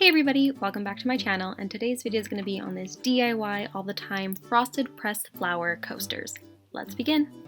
Hey everybody, welcome back to my channel, and today's video is going to be on this DIY all the time frosted pressed flower coasters. Let's begin.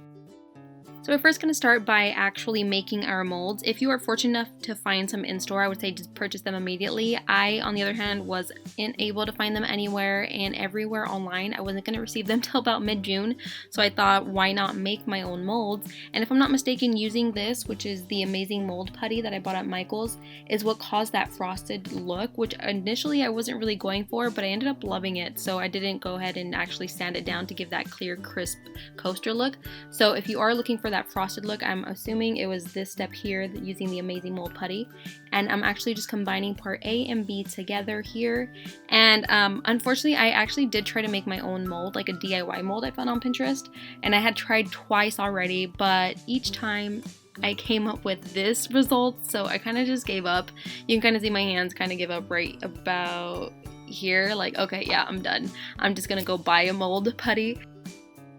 So we're first going to start by actually making our molds. If you are fortunate enough to find some in store, I would say just purchase them immediately. I, on the other hand, wasn't able to find them anywhere and everywhere online. I wasn't going to receive them till about mid-June, so I thought, why not make my own molds? And if I'm not mistaken, using this, which is the amazing mold putty that I bought at Michael's, is what caused that frosted look, which initially I wasn't really going for, but I ended up loving it, so I didn't go ahead and actually sand it down to give that clear, crisp coaster look. So if you are looking for that frosted look, I'm assuming it was this step here using the amazing mold putty, and I'm actually just combining part A and B together here. And unfortunately I actually did try to make my own mold, like a DIY mold I found on Pinterest, and I had tried twice already, but each time I came up with this result, so I kind of just gave up. You can kind of see my hands kind of give up right about here, like, okay, yeah, I'm done. I'm just gonna go buy a mold putty.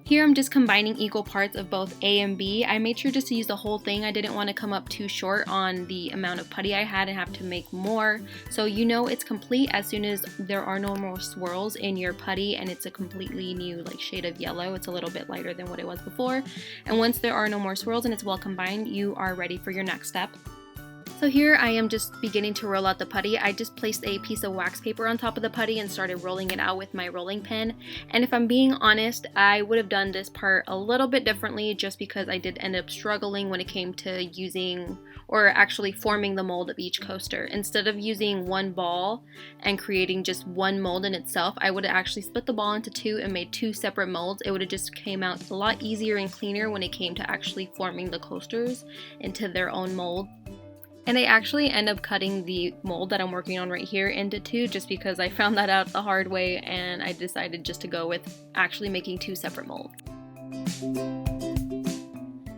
Here I'm just combining equal parts of both A and B. I made sure just to use the whole thing. I didn't want to come up too short on the amount of putty I had and have to make more. So you know it's complete as soon as there are no more swirls in your putty and it's a completely new like shade of yellow. It's a little bit lighter than what it was before. And once there are no more swirls and it's well combined, you are ready for your next step. So here I am just beginning to roll out the putty. I just placed a piece of wax paper on top of the putty and started rolling it out with my rolling pin. And if I'm being honest, I would have done this part a little bit differently just because I did end up struggling when it came to using or actually forming the mold of each coaster. Instead of using one ball and creating just one mold in itself, I would have actually split the ball into two and made two separate molds. It would have just came out a lot easier and cleaner when it came to actually forming the coasters into their own mold. And I actually end up cutting the mold that I'm working on right here into two just because I found that out the hard way, and I decided just to go with actually making two separate molds.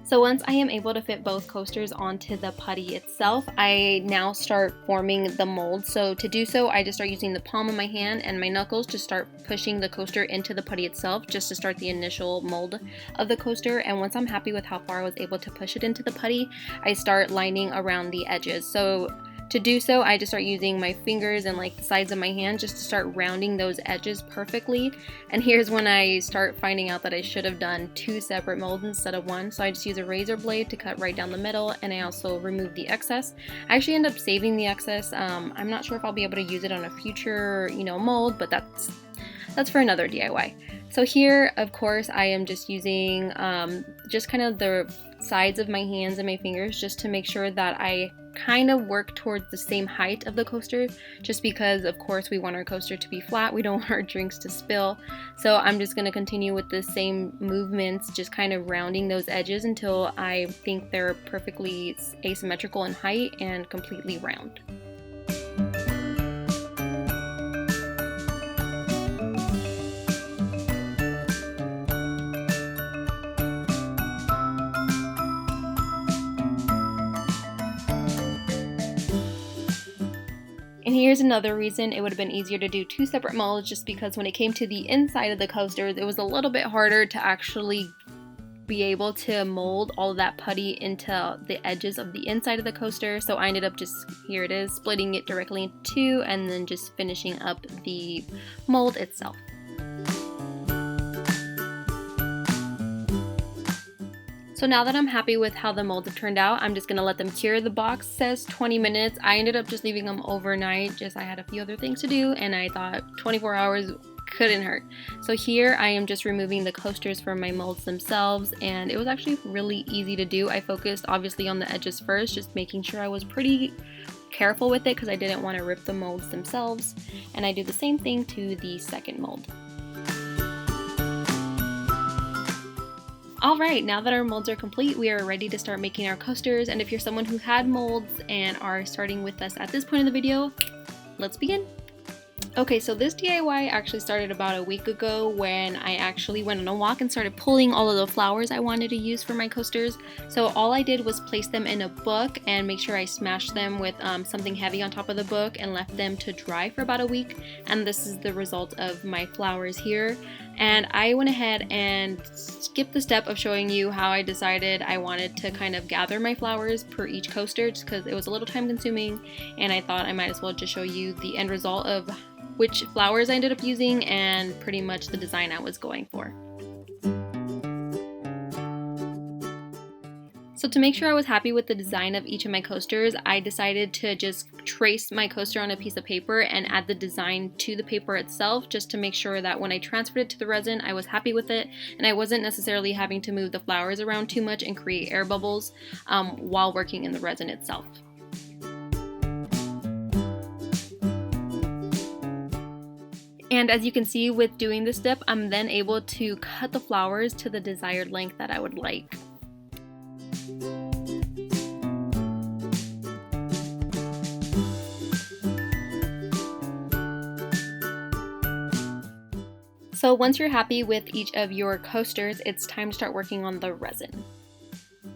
So once I am able to fit both coasters onto the putty itself, I now start forming the mold. So to do so, I just start using the palm of my hand and my knuckles to start pushing the coaster into the putty itself, just to start the initial mold of the coaster. And once I'm happy with how far I was able to push it into the putty, I start lining around the edges. So to do so, I just start using my fingers and like the sides of my hand just to start rounding those edges perfectly. And here's when I start finding out that I should have done two separate molds instead of one. So I just use a razor blade to cut right down the middle, and I also remove the excess. I actually end up saving the excess. I'm not sure if I'll be able to use it on a future, mold, but that's for another DIY. So here, of course, I am just using just kind of the sides of my hands and my fingers just to make sure that I kind of work towards the same height of the coaster, just because of course we want our coaster to be flat. We don't want our drinks to spill. So I'm just going to continue with the same movements, just kind of rounding those edges until I think they're perfectly asymmetrical in height and completely round. And here's another reason it would have been easier to do two separate molds, just because when it came to the inside of the coasters, it was a little bit harder to actually be able to mold all of that putty into the edges of the inside of the coaster. So I ended up just, here it is, splitting it directly into two and then just finishing up the mold itself. So now that I'm happy with how the molds have turned out, I'm just going to let them cure. The box says 20 minutes. I ended up just leaving them overnight, I had a few other things to do, and I thought 24 hours couldn't hurt. So here I am just removing the coasters from my molds themselves, and it was actually really easy to do. I focused obviously on the edges first, just making sure I was pretty careful with it because I didn't want to rip the molds themselves. And I do the same thing to the second mold. Alright, now that our molds are complete, we are ready to start making our coasters, and if you're someone who had molds and are starting with us at this point in the video, let's begin! Okay, so this DIY actually started about a week ago when I actually went on a walk and started pulling all of the flowers I wanted to use for my coasters. So all I did was place them in a book and make sure I smashed them with something heavy on top of the book and left them to dry for about a week. And this is the result of my flowers here. And I went ahead and skipped the step of showing you how I decided I wanted to kind of gather my flowers per each coaster, just because it was a little time consuming, and I thought I might as well just show you the end result of which flowers I ended up using and pretty much the design I was going for. So to make sure I was happy with the design of each of my coasters, I decided to just trace my coaster on a piece of paper and add the design to the paper itself, just to make sure that when I transferred it to the resin, I was happy with it and I wasn't necessarily having to move the flowers around too much and create air bubbles while working in the resin itself. And as you can see with doing this step, I'm then able to cut the flowers to the desired length that I would like. So once you're happy with each of your coasters, it's time to start working on the resin.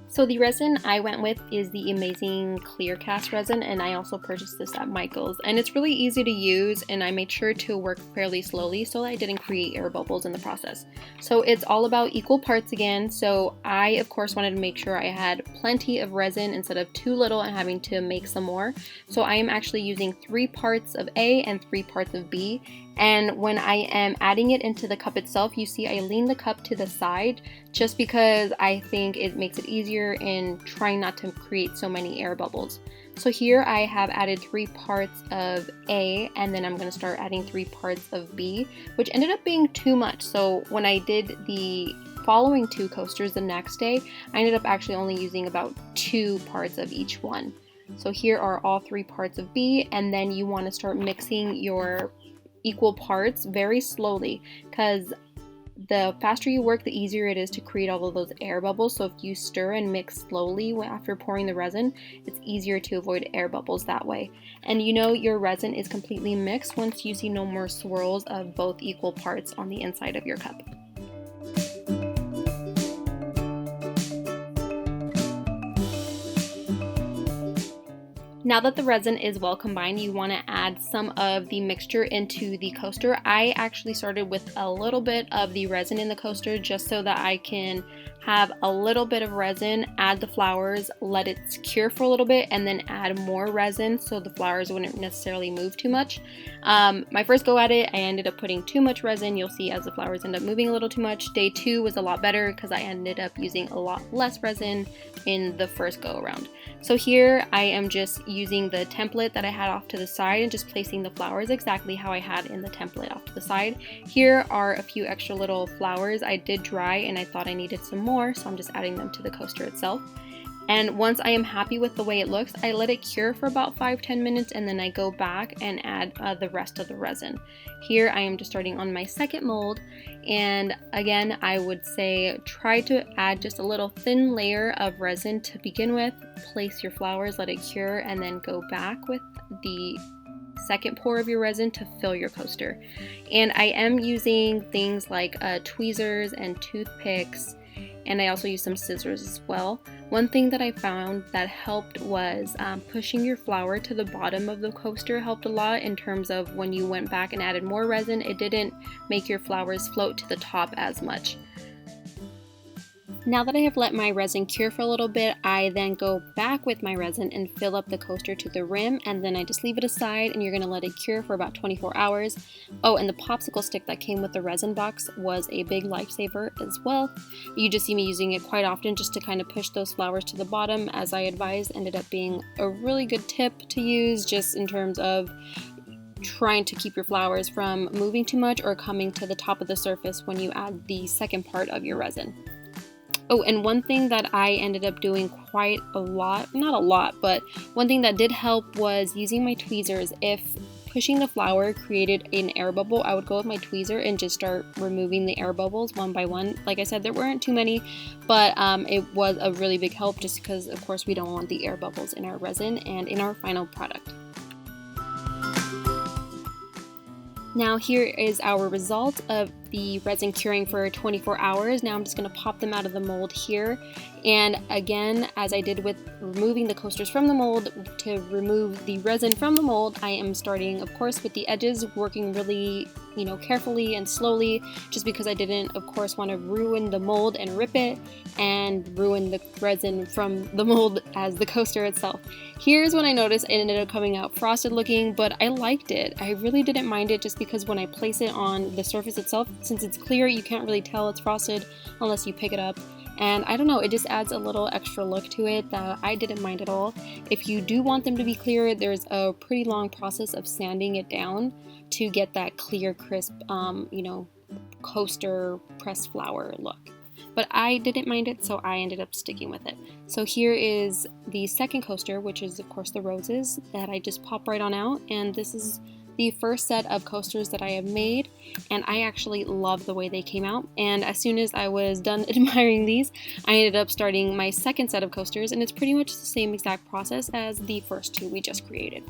So the resin I went with is the amazing clear cast resin, and I also purchased this at Michael's, and it's really easy to use, and I made sure to work fairly slowly so I didn't create air bubbles in the process. So it's all about equal parts again, so I of course wanted to make sure I had plenty of resin instead of too little and having to make some more. So I am actually using 3 parts of A and 3 parts of B. And when I am adding it into the cup itself, you see I lean the cup to the side just because I think it makes it easier in trying not to create so many air bubbles. So here I have added 3 parts of A, and then I'm going to start adding 3 parts of B, which ended up being too much. So when I did the following 2 coasters the next day, I ended up actually only using about 2 parts of each one. So here are all 3 parts of B, and then you want to start mixing your equal parts very slowly, because the faster you work, the easier it is to create all of those air bubbles. So if you stir and mix slowly after pouring the resin, it's easier to avoid air bubbles that way. And you know your resin is completely mixed once you see no more swirls of both equal parts on the inside of your cup. Now that the resin is well combined, you want to add some of the mixture into the coaster. I actually started with a little bit of the resin in the coaster just so that I can have a little bit of resin, add the flowers, let it cure for a little bit, and then add more resin so the flowers wouldn't necessarily move too much. My first go at it, I ended up putting too much resin. You'll see as the flowers end up moving a little too much. Day 2 was a lot better because I ended up using a lot less resin in the first go around. So here I am just using the template that I had off to the side and just placing the flowers exactly how I had in the template off to the side. Here are a few extra little flowers I did dry and I thought I needed some more, so I'm just adding them to the coaster itself. And once I am happy with the way it looks, I let it cure for about 5-10 minutes and then I go back and add the rest of the resin. Here I am just starting on my second mold, and again I would say try to add just a little thin layer of resin to begin with, place your flowers, let it cure, and then go back with the second pour of your resin to fill your coaster. And I am using things like tweezers and toothpicks, and I also use some scissors as well. One thing that I found that helped was pushing your flower to the bottom of the coaster helped a lot in terms of when you went back and added more resin, it didn't make your flowers float to the top as much. Now that I have let my resin cure for a little bit, I then go back with my resin and fill up the coaster to the rim, and then I just leave it aside and you're going to let it cure for about 24 hours. Oh, and the popsicle stick that came with the resin box was a big lifesaver as well. You just see me using it quite often just to kind of push those flowers to the bottom, as I advised. Ended up being a really good tip to use just in terms of trying to keep your flowers from moving too much or coming to the top of the surface when you add the second part of your resin. Oh, and one thing that I ended up doing quite a lot, not a lot, but one thing that did help was using my tweezers. If pushing the flower created an air bubble, I would go with my tweezer and just start removing the air bubbles one by one. Like I said, there weren't too many, but it was a really big help just because, of course, we don't want the air bubbles in our resin and in our final product. Now here is our result of the resin curing for 24 hours. Now I'm just going to pop them out of the mold here. And again, as I did with removing the coasters from the mold, to remove the resin from the mold, I am starting, of course, with the edges, working really carefully and slowly, just because I didn't, of course, want to ruin the mold and rip it and ruin the resin from the mold as the coaster itself. Here's when I noticed it ended up coming out frosted looking, but I liked it. I really didn't mind it, just because when I place it on the surface itself, since it's clear, you can't really tell it's frosted unless you pick it up. And I don't know, it just adds a little extra look to it that I didn't mind at all. If you do want them to be clear, there's a pretty long process of sanding it down to get that clear, crisp, coaster pressed flower look. But I didn't mind it, so I ended up sticking with it. So here is the second coaster, which is of course the roses that I just pop right on out. And this is the first set of coasters that I have made, and I actually love the way they came out. And as soon as I was done admiring these, I ended up starting my second set of coasters, and it's pretty much the same exact process as the first two we just created.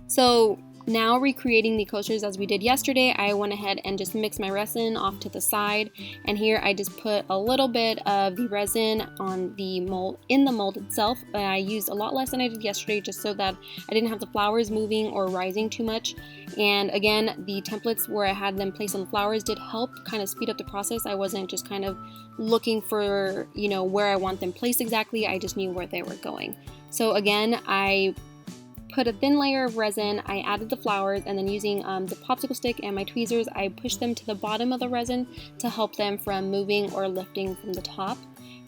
So now, recreating the coasters as we did yesterday, I went ahead and just mixed my resin off to the side, and here I just put a little bit of the resin on the mold, in the mold itself. I used a lot less than I did yesterday, just so that I didn't have the flowers moving or rising too much. And again, the templates where I had them placed on the flowers did help kind of speed up the process. I wasn't just kind of looking for, where I want them placed exactly. I just knew where they were going. So again, I put a thin layer of resin, I added the flowers, and then using the popsicle stick and my tweezers, I pushed them to the bottom of the resin to help them from moving or lifting from the top.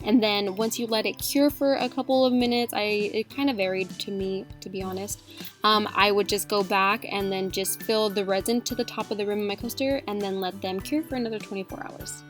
And then once you let it cure for a couple of minutes, it kind of varied to me, to be honest. I would just go back and then just fill the resin to the top of the rim of my coaster and then let them cure for another 24 hours.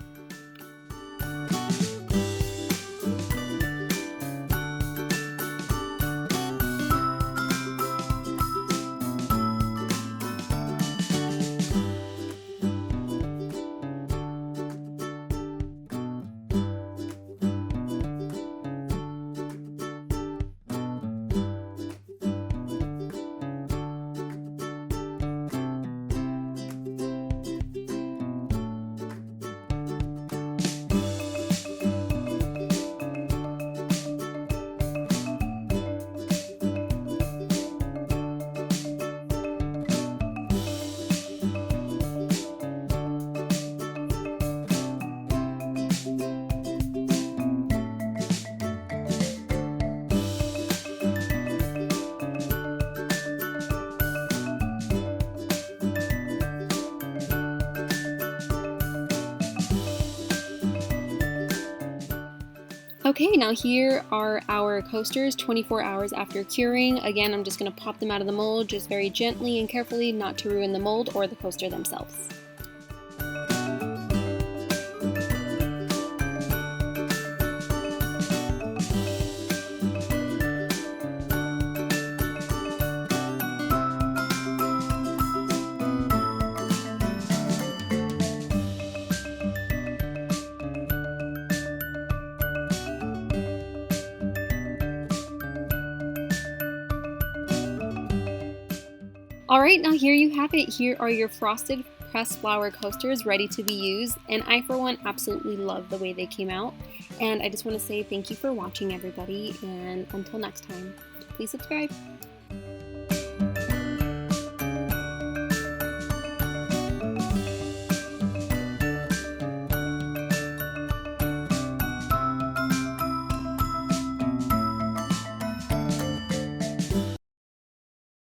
Okay, now here are our coasters 24 hours after curing. Again, I'm just going to pop them out of the mold just very gently and carefully, not to ruin the mold or the coaster themselves. Alright, now here you have it. Here are your frosted pressed flower coasters ready to be used, and I for one absolutely love the way they came out. And I just want to say thank you for watching, everybody, and until next time, please subscribe.